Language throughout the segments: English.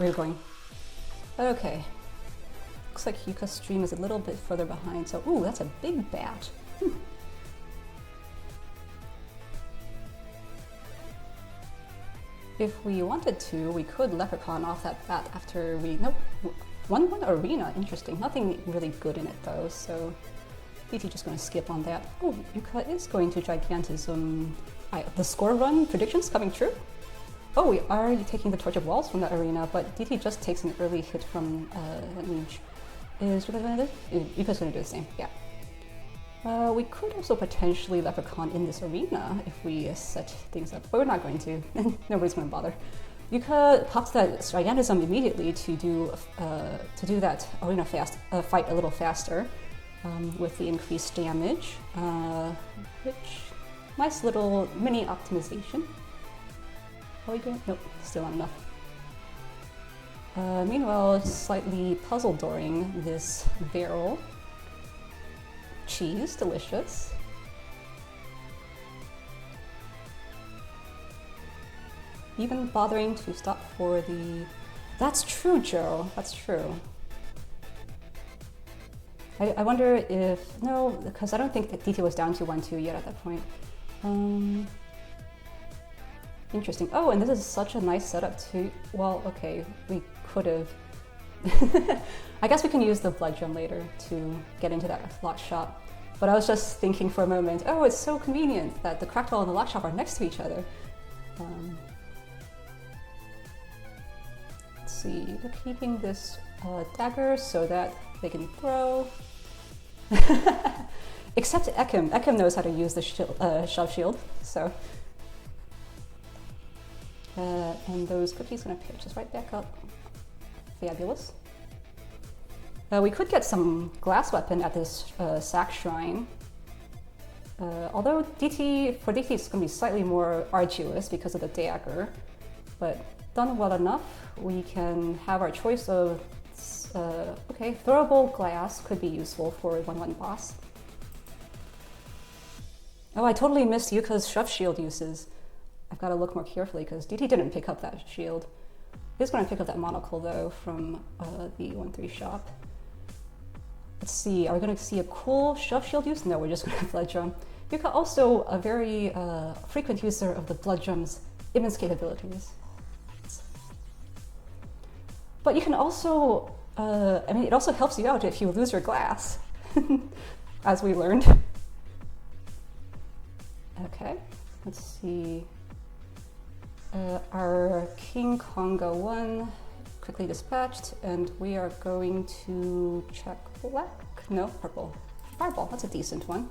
where you're going. Okay. Looks like Yuka's stream is a little bit further behind, so ooh, that's a big bat. If we wanted to, we could leprechaun off that bat after we... Nope. 1-1 arena, interesting. Nothing really good in it though, so... DT just gonna skip on that. Oh, Yuka is going to Gigantism. The score run predictions coming true? Oh, we are taking the Torch of Walls from that arena, but DT just takes an early hit from that mage. Is Yuka gonna do? Yuka's gonna do the same, yeah. We could also potentially leprechaun in this arena if we set things up, but we're not going to. Nobody's gonna bother. Yuka pops that Gigantism immediately to do that arena fight a little faster with the increased damage, which nice little mini optimization. Are we doing? Nope, still not enough. Meanwhile, slightly puzzle-dooring this barrel. Cheese, delicious. Even bothering to stop for the... That's true, Joe. That's true. I wonder if... No, because I don't think that DT was down to 1-2 yet at that point. Interesting. Oh, and this is such a nice setup too. Well, okay, we could have... I guess we can use the blood gem later to get into that lock shop. But I was just thinking for a moment, oh, it's so convenient that the cracked wall and the lock shop are next to each other. Let's see, we're keeping this dagger so that they can throw. Except Ekim. Ekim knows how to use the shove shield, so. And those cookies gonna pitch us right back up. Fabulous. We could get some glass weapon at this sack shrine. Although for DT it's going to be slightly more arduous because of the dagger. But done well enough, we can have our choice of... okay, throwable glass could be useful for 1-1 boss. Oh, I totally missed Yuka's shove shield uses. I've got to look more carefully because DT didn't pick up that shield. He's going to pick up that monocle though from the 1-3 shop. Let's see, are we going to see a cool shove shield use? No, we're just going to blood drum. Yuka also a very frequent user of the blood drum's immense capabilities. But you can also, I mean, it also helps you out if you lose your glass, as we learned. Okay, let's see. Our King Konga 1 quickly dispatched, and we are going to check black? No, purple. Fireball, that's a decent one.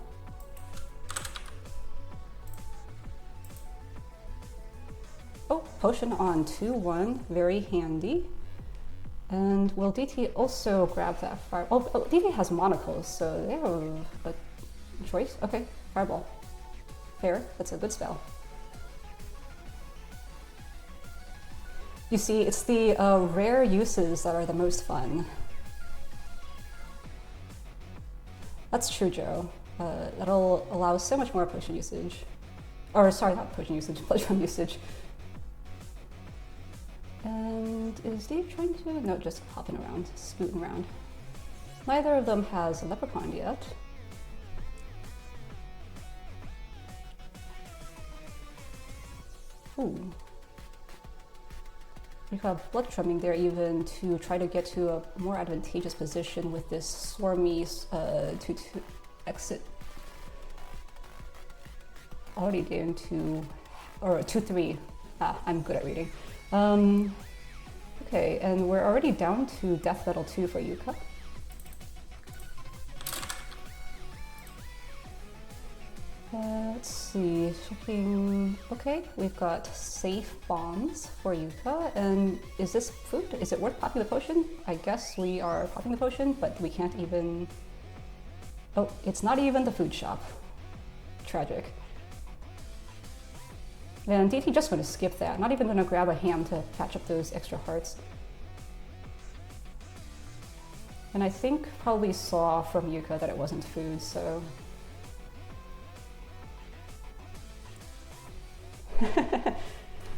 Oh, potion on 2-1, very handy. And will DT also grab that fire? Oh, DT has monocles, so they have a choice. Okay, fireball. Fair, that's a good spell. You see, it's the rare uses that are the most fun. That's true, Joe. That'll allow so much more potion usage. Or sorry, not potion usage, blood drum usage. And is Dave trying to? No, just hopping around, scooting around. Neither of them has a leprechaun yet. Ooh. We got blood drumming there even to try to get to a more advantageous position with this swarmy 2-2 exit. Already down to, or 2-3. Ah, I'm good at reading. Okay, and we're already down to death metal 2 for Yuka. Let's see, checking. Okay, we've got safe bombs for Yuka. And is this food? Is it worth popping the potion? I guess we are popping the potion, but we can't even. Oh, it's not even the food shop. Tragic. And DT just going to skip that. Not even going to grab a ham to patch up those extra hearts. And I think probably saw from Yuka that it wasn't food, so.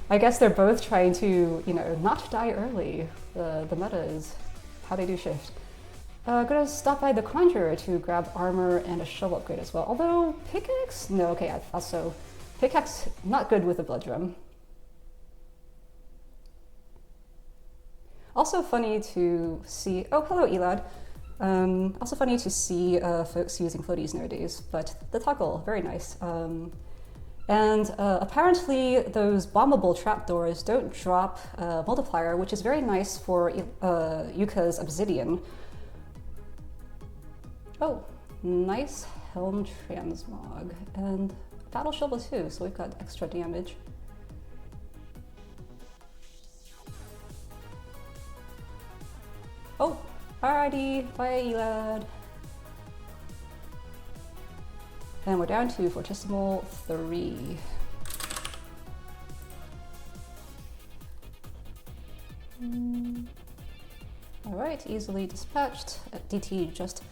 I guess they're both trying to, you know, not die early. The meta is how they do shift. Gonna stop by the Conjurer to grab armor and a shovel upgrade as well. Although, pickaxe? No, okay, I thought so. Pickaxe, not good with a blood drum. Also funny to see, oh, hello Elad. Also funny to see folks using floaties nowadays, but the toggle, very nice. And apparently those bombable trapdoors don't drop multiplier, which is very nice for Yuka's obsidian. Oh, nice helm transmog, and battle shovel too, so we've got extra damage. Oh, alrighty, bye Elad. And we're down to Fortissimo 3. Alright, easily dispatched. DT just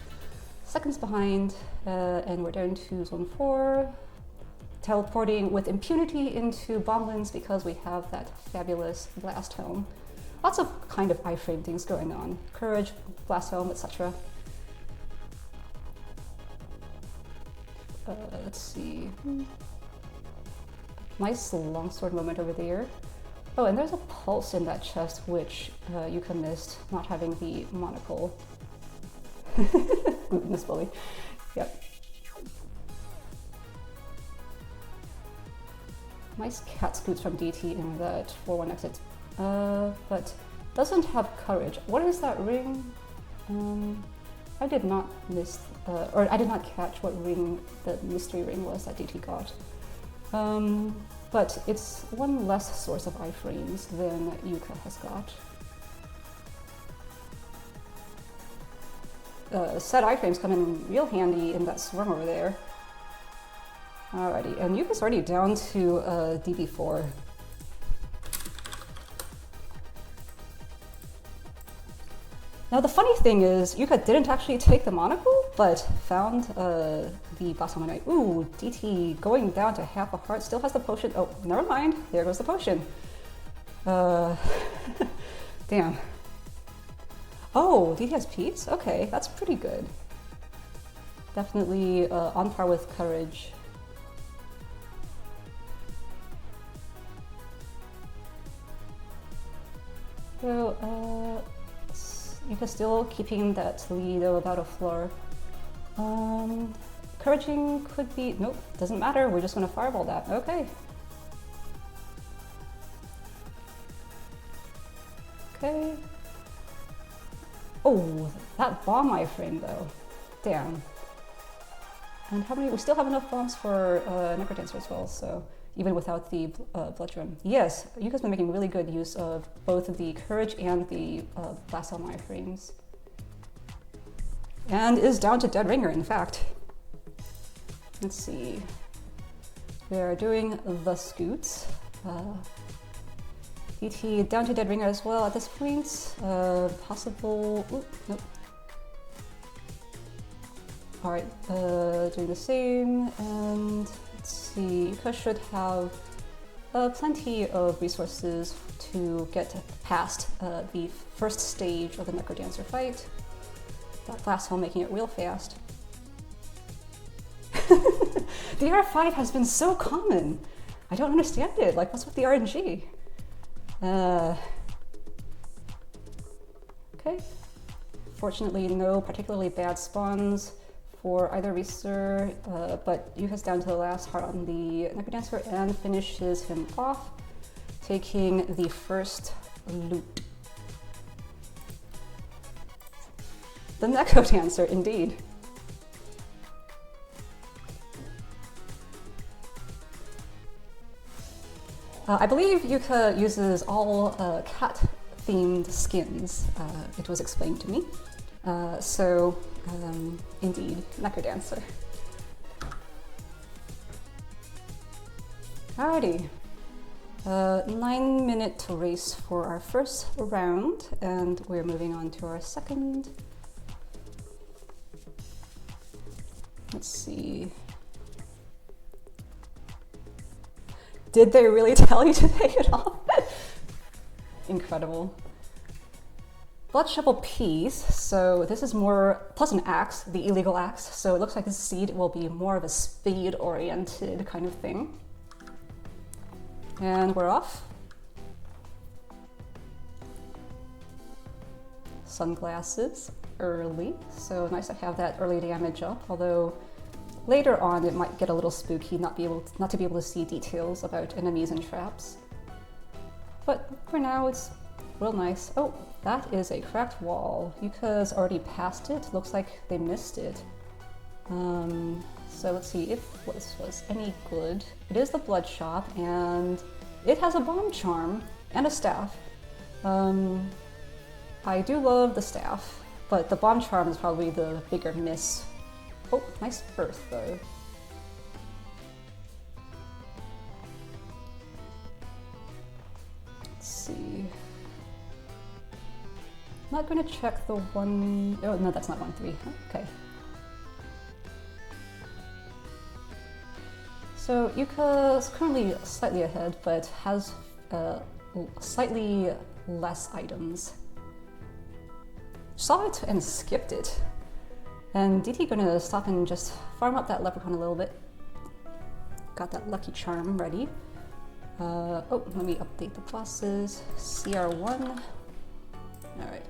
seconds behind, and we're down to Zone 4. Teleporting with impunity into bomblands because we have that fabulous blast helm. Lots of kind of iframe things going on. Courage, blast helm, etc. Let's see. Nice longsword moment over there. Oh, and there's a pulse in that chest, which Yuka missed, not having the monocle. Miss Bully. Yep. Nice cat scoots from DT in that 4-1 exit. But doesn't have courage. What is that ring? I did not miss, or I did not catch what ring the mystery ring was that DT got. But it's one less source of iframes than Yuka has got. Set iframes come in real handy in that swarm over there. Alrighty, and Yuka's already down to DB4. Now the funny thing is, Yuka didn't actually take the monocle, but found the blast helm. Ooh, DT going down to half a heart, still has the potion. Oh, never mind, there goes the potion. Damn. Oh, DT has peace? Okay, that's pretty good. Definitely on par with courage. So, Yuka still keeping that lead of about a floor. Couraging could be, nope, doesn't matter, we're just gonna fireball that, okay. Okay. Oh, that bomb iframe though, damn. And how many, we still have enough bombs for Necrodancer as well, so even without the blood drum. Yes, Yuka's been making really good use of both the courage and the blast helm iframes. And is down to Dead Ringer, in fact. Let's see. We are doing the scoots. DT down to Dead Ringer as well at this point. Possible, ooh, nope. All right, doing the same, and let's see, Yuka should have plenty of resources to get past the first stage of the Necrodancer fight. That blast helm making it real fast. The R5 has been so common. I don't understand it. Like, what's with the RNG? Okay. Fortunately, no particularly bad spawns for either racer, but Yuka's down to the last heart on the Necrodancer and finishes him off, taking the first loot. The Necrodancer, indeed. I believe Yuka uses all cat-themed skins, it was explained to me. Indeed, Necrodancer. Alrighty. 9-minute race for our first round, and we're moving on to our second. Let's see. Did they really tell you to take it off? Incredible. Blood shovel piece, so this is more, plus an axe, the illegal axe, so it looks like this seed will be more of a speed-oriented kind of thing. And we're off. Sunglasses, early, so nice to have that early damage up, although later on it might get a little spooky not to be able to see details about enemies and traps. But for now it's real nice. Oh, that is a cracked wall. Yuka's already passed it. Looks like they missed it. So let's see if this was any good. It is the blood shop, and it has a bomb charm and a staff. I do love the staff, but the bomb charm is probably the bigger miss. Oh, nice earth though. Let's see. I'm not going to check the one. Oh no, that's not 1-3. Okay. So Yuka's currently slightly ahead, but has slightly less items. Saw it and skipped it. And DT gonna stop and just farm up that leprechaun a little bit. Got that lucky charm ready. Oh, let me update the bosses. CR1. Alright.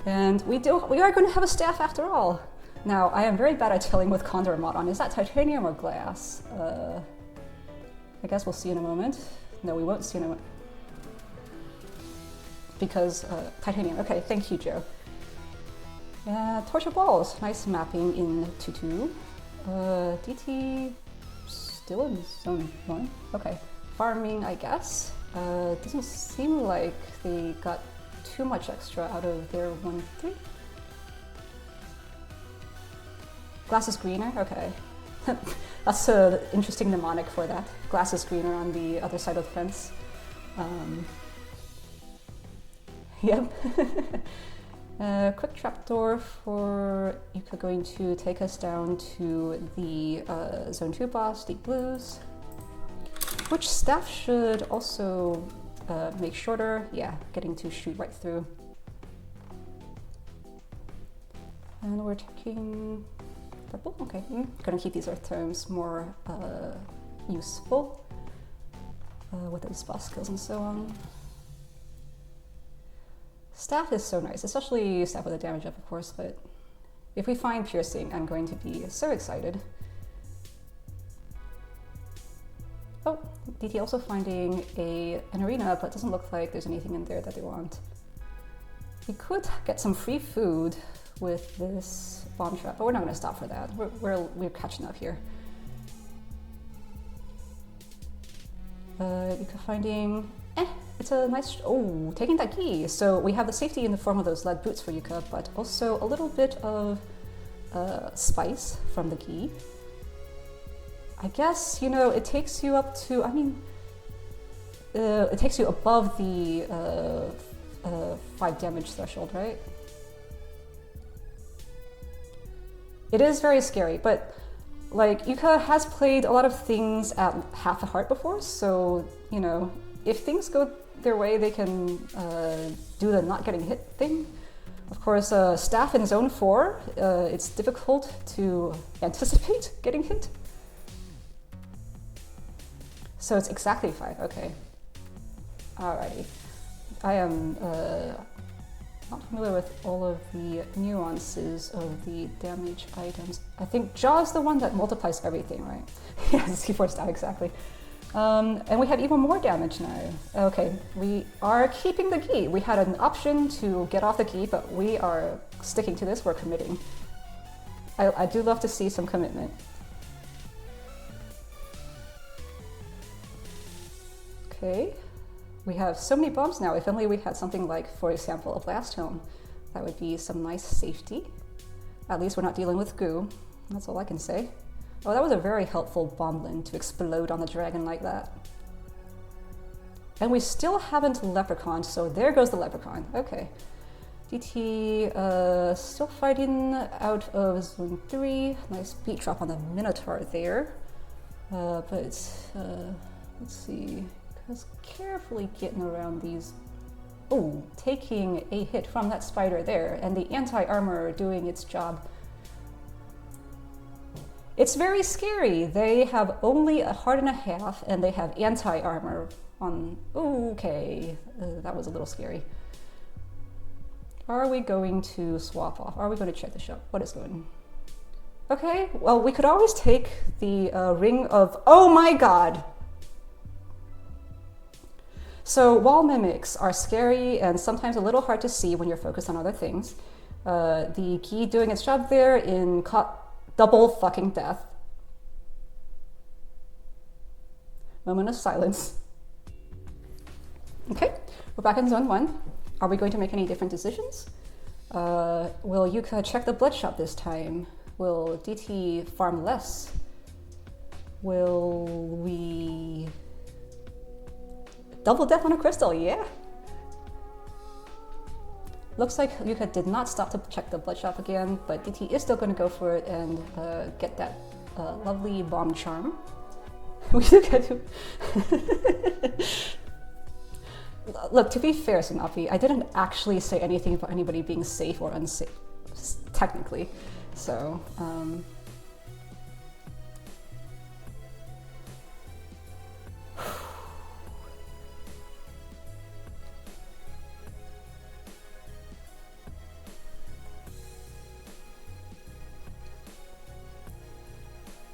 And we are going to have a staff after all. Now, I am very bad at telling with CoNDOR mod on. Is that titanium or glass? I guess we'll see in a moment. No, we won't see in a moment. Because titanium. Okay, thank you, Joe. Torture balls. Nice mapping in 2-2. DT still in zone 1. Okay. Farming, I guess. Doesn't seem like they got too much extra out of their 1-3. Glass is greener? Okay. That's an interesting mnemonic for that. Glass is greener on the other side of the fence. Yep. Quick trapdoor for Yuka, going to take us down to the Zone 2 boss, Deep Blues. Which staff should also make shorter. Yeah, getting to shoot right through. And we're taking purple. Okay, gonna keep these earth tomes more useful with those boss skills and so on. Staff is so nice, especially staff with a damage up, of course, but if we find piercing, I'm going to be so excited. Oh, DT also finding an arena, but it doesn't look like there's anything in there that they want. We could get some free food with this bomb trap, but we're not going to stop for that. We're catching up here. Yuka finding, it's a nice, oh, taking that key. So we have the safety in the form of those lead boots for Yuka, but also a little bit of spice from the key. I guess, you know, it takes you up to, I mean, it takes you above the 5 damage threshold, right? It is very scary, but like, Yuka has played a lot of things at half a heart before, so, you know, if things go their way, they can do the not getting hit thing. Of course, staff in Zone 4, it's difficult to anticipate getting hit. So it's exactly 5, okay. Alrighty. I am not familiar with all of the nuances of the damage items. I think Jaw is the one that multiplies everything, right? Yes, C4 stat, exactly. And we have even more damage now. Okay, we are keeping the key. We had an option to get off the key, but we are sticking to this, we're committing. I do love to see some commitment. Okay, we have so many bombs now. If only we had something like, for example, a blast home. That would be some nice safety. At least we're not dealing with goo. That's all I can say. Oh, that was a very helpful bomblet to explode on the dragon like that. And we still haven't leprechaun, so there goes the leprechaun. Okay. DT still fighting out of Zone 3. Nice beat drop on the Minotaur there. But Let's see. Just carefully getting around these. Oh, taking a hit from that spider there, and the anti-armor doing its job. It's very scary. They have only a heart and a half, and they have anti-armor on. Okay, that was a little scary. Are we going to swap off? Are we going to check the shop? What is going? Okay, well, we could always take the ring of. Oh my god! So wall mimics are scary and sometimes a little hard to see when you're focused on other things. The key doing its job there in double fucking death. Moment of silence. Okay, we're back in zone 1. Are we going to make any different decisions? Will Yuka check the blood shop this time? Will DT farm less? Will we... Double death on a crystal, yeah! Looks like Yuka did not stop to check the blood shop again, but DT is still going to go for it and get that lovely bomb charm. We do get to... Look, to be fair, Sanapi, I didn't actually say anything about anybody being safe or unsafe, technically. So,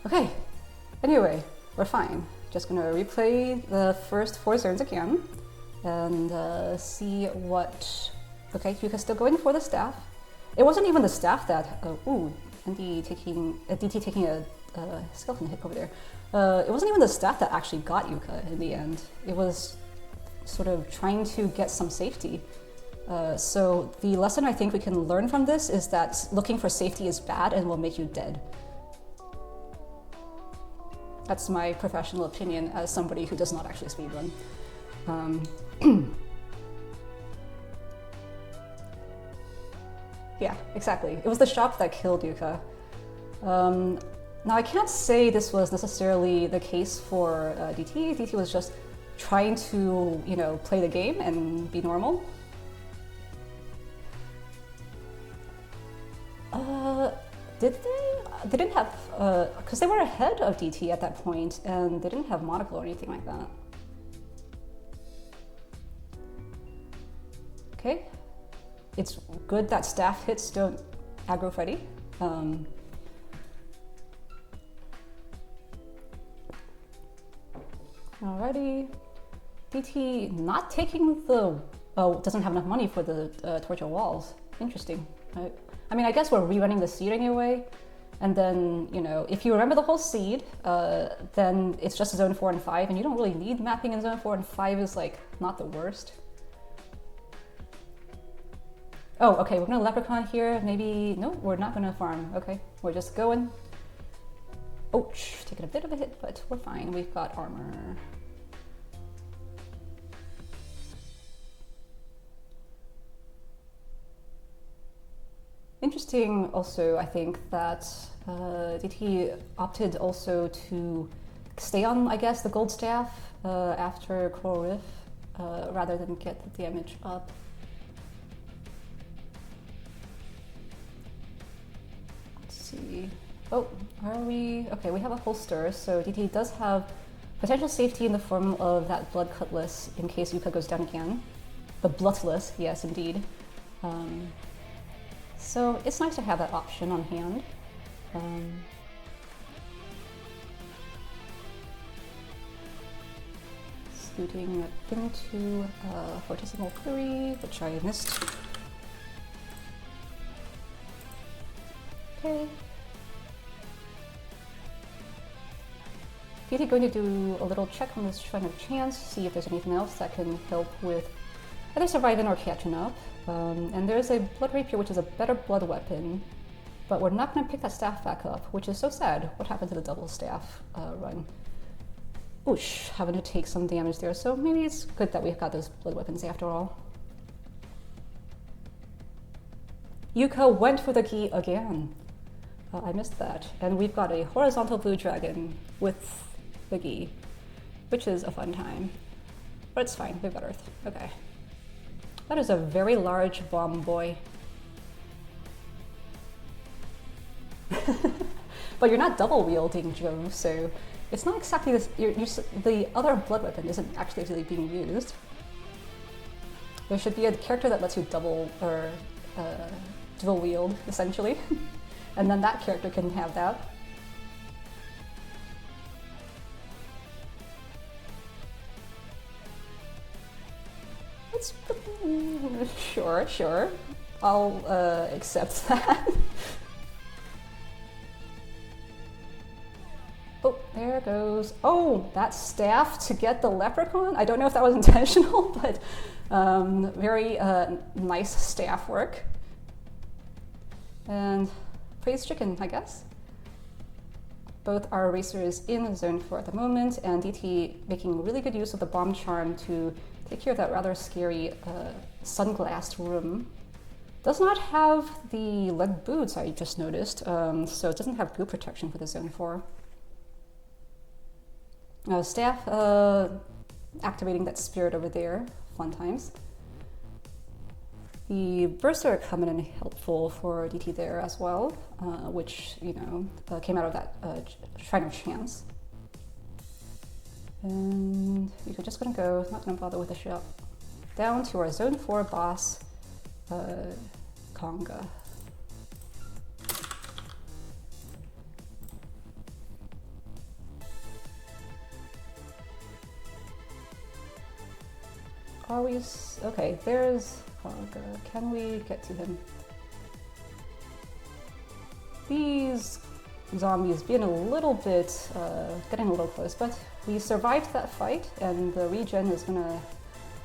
okay, anyway, we're fine. Just gonna replay the first 4 zones again and see what... Okay, Yuka's still going for the staff. It wasn't even the staff that... ooh, DT taking a skeleton hit over there. It wasn't even the staff that actually got Yuka in the end. It was sort of trying to get some safety. So the lesson I think we can learn from this is that looking for safety is bad and will make you dead. That's my professional opinion as somebody who does not actually speedrun. Yeah, exactly. It was the shop that killed Yuka. Now I can't say this was necessarily the case for DT. DT was just trying to, you know, play the game and be normal. Did they? They didn't have, because they were ahead of DT at that point, and they didn't have monocle or anything like that. Okay, it's good that staff hits don't aggro Freddy. Alrighty, DT not taking the, oh, doesn't have enough money for the torture walls. Interesting. I mean, I guess we're rerunning the seed anyway. And then, you know, if you remember the whole seed, then it's just zone 4 and 5, and you don't really need mapping in zone 4, and 5 is like not the worst. Oh, okay, we're gonna leprechaun here. Maybe, no, we're not gonna farm. Okay, we're just going. Ouch, taking a bit of a hit, but we're fine. We've got armor. Interesting also, I think, that DT opted also to stay on, I guess, the gold staff after Coral Rift rather than get the damage up. Let's see. Oh, are we? Okay, we have a holster, so DT does have potential safety in the form of that blood cutlass in case Yuka goes down again. The bloodless, yes, indeed. So it's nice to have that option on hand. Scooting into Fortissimo Flurry, which I missed. Okay. DT going to do a little check on this Shrine of Chance, see if there's anything else that can help with either surviving or catching up. And there's a Blood Rapier, which is a better blood weapon, but we're not going to pick that staff back up, which is so sad. What happened to the double staff run? Oosh, having to take some damage there, so maybe it's good that we've got those blood weapons after all. Yuka went for the key again. I missed that. And we've got a horizontal blue dragon with the key. which is a fun time. But it's fine, we've got Earth. Okay. That is a very large bomb boy. But you're not double wielding, Joe, so it's not exactly this. The other blood weapon isn't actually really being used. There should be a character that lets you double or dual wield, essentially, and then that character can have that. It's sure. I'll accept that. Oh, there goes. Oh, that staff to get the leprechaun. I don't know if that was intentional, but very nice staff work. And praise chicken, I guess. Both are racers in Zone 4 at the moment, and DT making really good use of the bomb charm to take care of that rather scary sunglassed room. Does not have the lead boots, I just noticed, so it doesn't have goo protection for the Zone 4. Staff activating that spirit over there, fun times. The bursts are coming in helpful for DT there as well, which, you know, came out of that Shrine of Chance. And we're just gonna go, not gonna bother with the shop, down to our Zone 4 boss, Conga. Are we, okay, there's Conga. Can we get to him? These zombies being a little bit, getting a little close, but we survived that fight, and the regen is gonna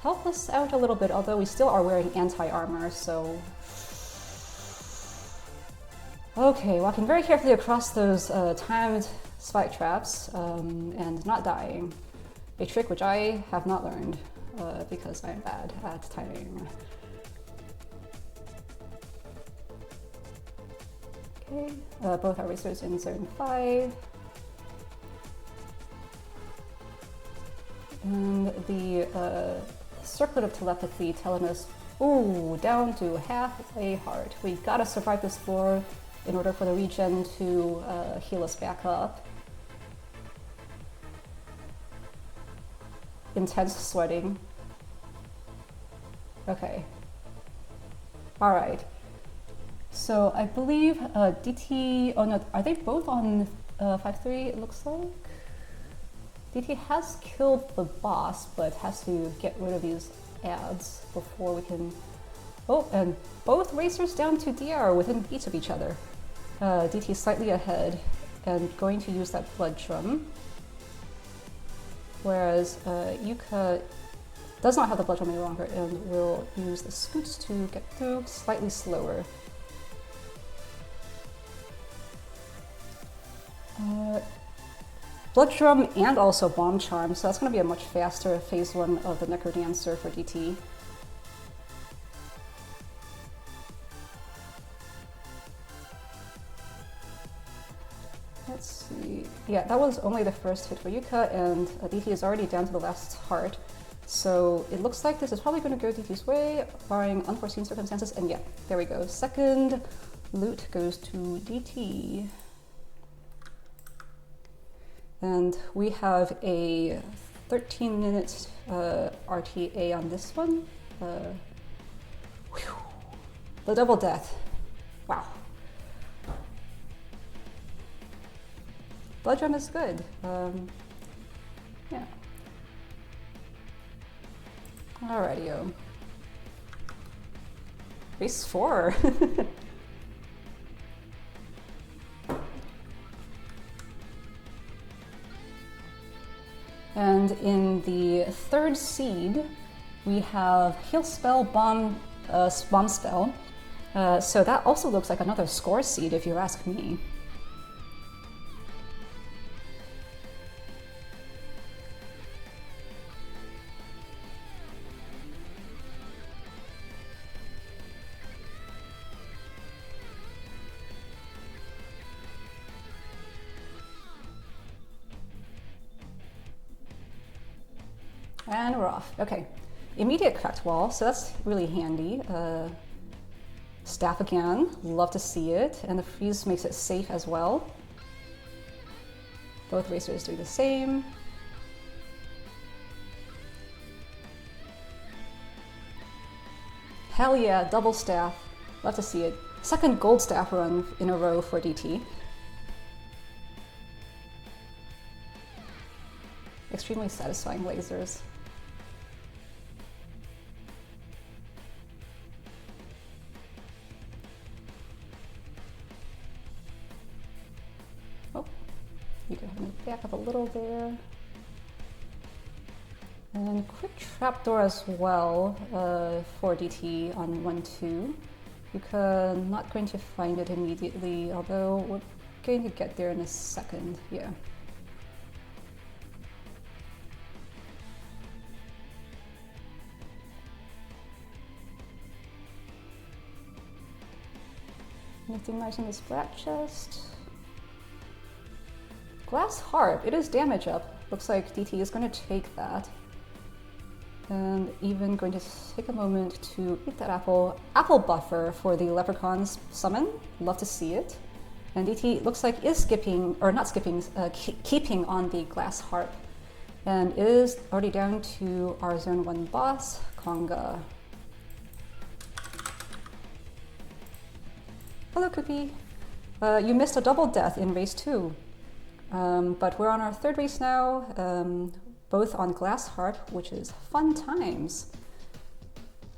help us out a little bit, although we still are wearing anti-armor, so... Okay, walking very carefully across those timed spike traps, and not dying. A trick which I have not learned, because I'm bad at timing. Okay, both our racers in Zone 5. And the circlet of telepathy telling us, ooh, down to half a heart. We gotta survive this floor in order for the regen to heal us back up. Intense sweating. Okay. Alright. So I believe DT, oh no, are they both on 5-3 it looks like? DT has killed the boss, but has to get rid of these ads before we can... Oh, and both racers down to DR within beats of each other. DT slightly ahead and going to use that blood drum. Whereas Yuka does not have the blood drum any longer and will use the scoots to get through slightly slower. Blood drum and also bomb charm, so that's going to be a much faster phase 1 of the Necrodancer for DT. Let's see. Yeah, that was only the first hit for Yuka, and DT is already down to the last heart. So it looks like this is probably going to go DT's way, barring unforeseen circumstances. And yeah, there we go. Second loot goes to DT. And we have a 13-minute RTA on this one. The double death. Wow. Blood drum is good. Yeah. Alrighty-o. Race 4. And in the third seed, we have Heal Spell, Bomb Spell. So that also looks like another score seed, if you ask me. And we're off. Okay. Immediate cracked wall, so that's really handy. Staff again, love to see it. And the freeze makes it safe as well. Both racers do the same. Hell yeah, double staff. Love to see it. Second gold staff run in a row for DT. Extremely satisfying lasers. Oh, you could have me back up a little there. And quick trapdoor as well for DT on 1-2. Yuka not going to find it immediately, although we're going to get there in a second, yeah. Anything nice in this brat chest? Glass harp, it is damage up. Looks like DT is going to take that. And even going to take a moment to eat that apple buffer for the leprechaun's summon. Love to see it. And DT looks like is skipping, or not skipping, keeping on the glass harp. And it is already down to our zone 1 boss, Conga. Hello, Cookie. You missed a double death in race 2. But we're on our 3rd race now. Both on glass harp, which is fun times.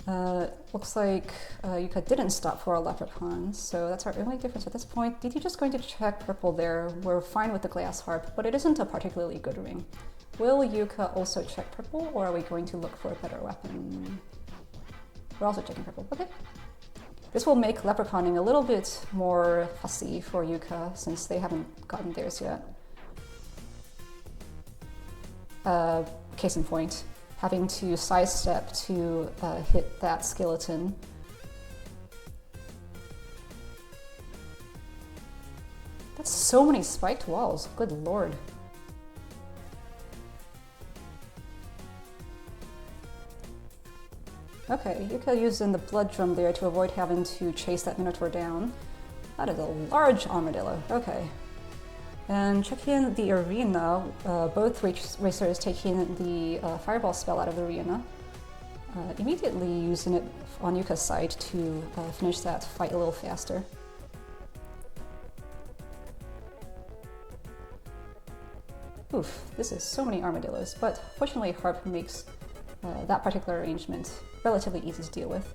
Looks like Yuka didn't stop for a leprechaun, so that's our only difference at this point. DT just going to check purple there. We're fine with the glass harp, but it isn't a particularly good ring. Will Yuka also check purple, or are we going to look for a better weapon? We're also checking purple, okay. This will make leprechauning a little bit more fussy for Yuka, since they haven't gotten theirs yet. Case in point, having to sidestep to hit that skeleton. That's so many spiked walls, good lord. Okay, Yuka using the blood drum there to avoid having to chase that Minotaur down. That is a large armadillo, okay. And checking the arena, both racers taking the fireball spell out of the arena. Immediately using it on Yuka's side to finish that fight a little faster. Oof, this is so many armadillos, but fortunately Harp makes that particular arrangement relatively easy to deal with.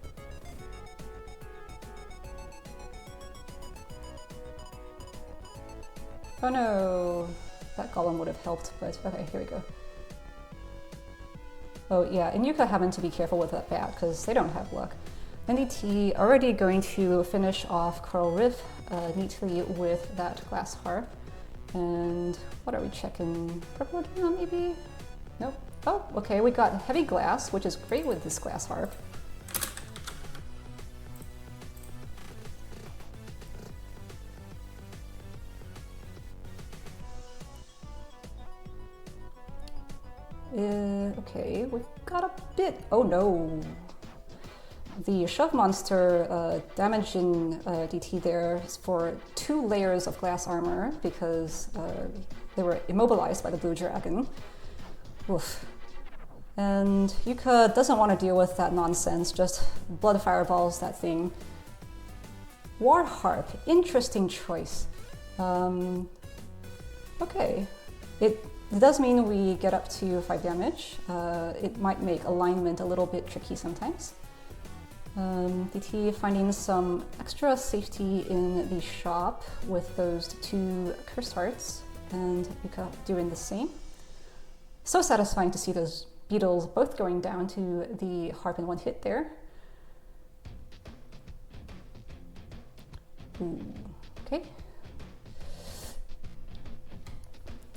Oh no, that golem would have helped, but okay, here we go. Oh yeah, and Yuka having to be careful with that bat, because they don't have luck. NDT already going to finish off Coral Riff neatly with that glass harp. And what are we checking? Purple again, maybe? Nope. Oh, okay, we got heavy glass, which is great with this glass harp. Okay, we've got a bit. Oh no! The shove monster damaging DT there for 2 layers of glass armor because they were immobilized by the blue dragon. Oof. And Yuka doesn't want to deal with that nonsense, just blood fireballs that thing. War Harp, interesting choice. Okay, it does mean we get up to 5 damage. It might make alignment a little bit tricky sometimes. DT finding some extra safety in the shop with those 2 cursed hearts, and Yuka doing the same. So satisfying to see those beetles both going down to the harp in 1 hit there. Ooh, okay.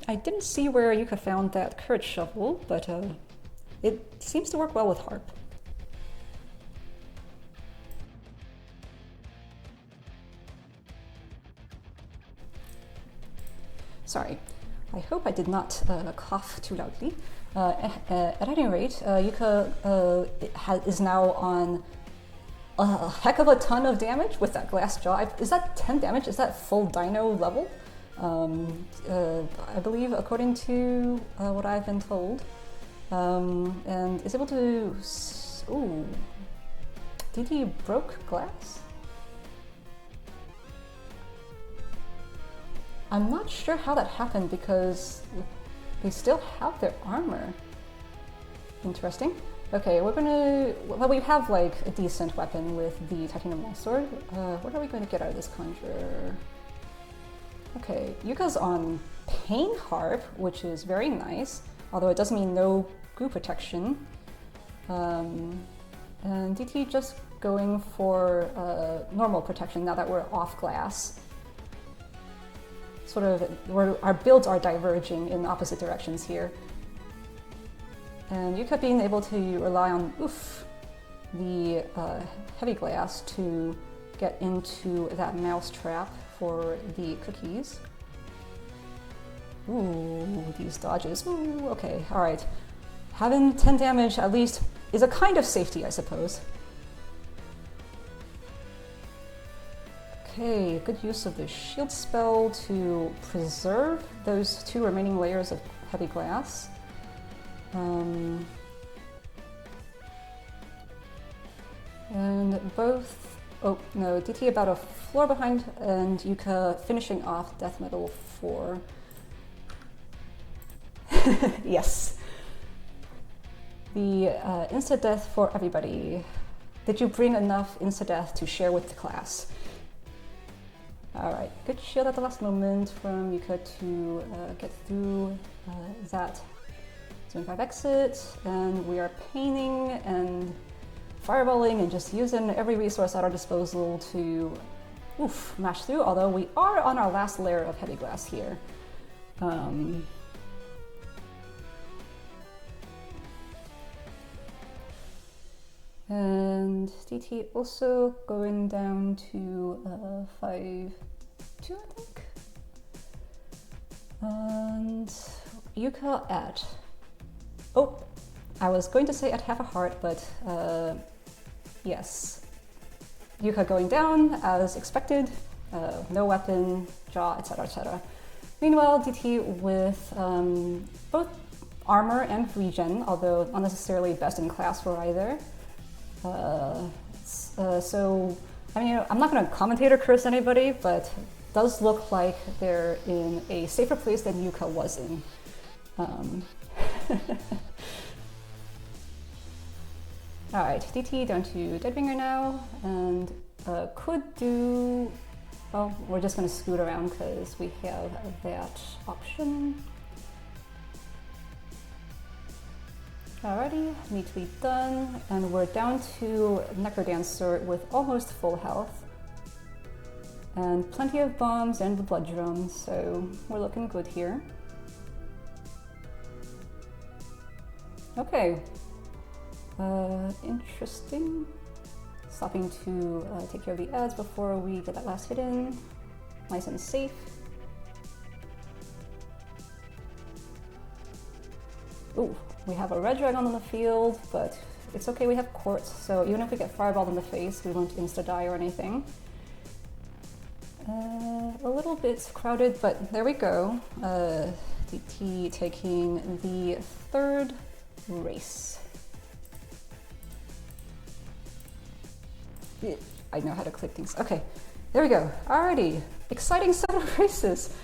I didn't see where Yuka found that courage shovel, but it seems to work well with harp. Sorry, I hope I did not cough too loudly. At any rate, Yuka is now on a heck of a ton of damage with that glass jaw. Is that 10 damage? Is that full dino level? I believe, according to what I've been told. And is able to... Ooh. DT broke glass? I'm not sure how that happened because they still have their armor. Interesting. Okay, we're gonna... Well, we have like a decent weapon with the titanium sword. What are we going to get out of this conjurer? Okay, Yuka's on Pain Harp, which is very nice, although it does mean no goo protection. And DT just going for normal protection now that we're off glass. Sort of, our builds are diverging in opposite directions here. And Yuka being able to rely on the heavy glass to get into that mouse trap for the cookies. Ooh, these dodges. Ooh, okay, alright. Having 10 damage at least is a kind of safety, I suppose. Okay, good use of the shield spell to preserve those 2 remaining layers of heavy glass. And both... Oh, no, DT about a floor behind, and Yuka finishing off Death Metal 4. Yes. The insta-death for everybody. Did you bring enough insta-death to share with the class? Alright, good shield at the last moment from Yuka to get through that Zone 5 exit, and we are painting and fireballing and just using every resource at our disposal to mash through, although we are on our last layer of heavy glass here. And DT also going down to 5-2, I think. And Yuka at... Oh, I was going to say at half a heart, but yes. Yuka going down as expected, no weapon, jaw, etc, etc. Meanwhile, DT with both armor and regen, although not necessarily best in class for either. So, I mean, I'm not going to commentate or curse anybody, but it does look like they're in a safer place than Yuka was in. Alright, DT down to Deadbringer now, and could do... Well, we're just going to scoot around because we have that option. Alrighty, neatly done, and we're down to Necrodancer with almost full health. And plenty of bombs and the blood drum, so we're looking good here. Okay. Interesting. Stopping to take care of the ads before we get that last hit in. Nice and safe. Ooh, we have a red dragon on the field, but it's okay, we have quartz, so even if we get fireballed in the face, we won't insta-die or anything. A little bit crowded, but there we go. DT taking the 3rd race. I know how to click things. Okay, there we go. Alrighty, exciting set of races.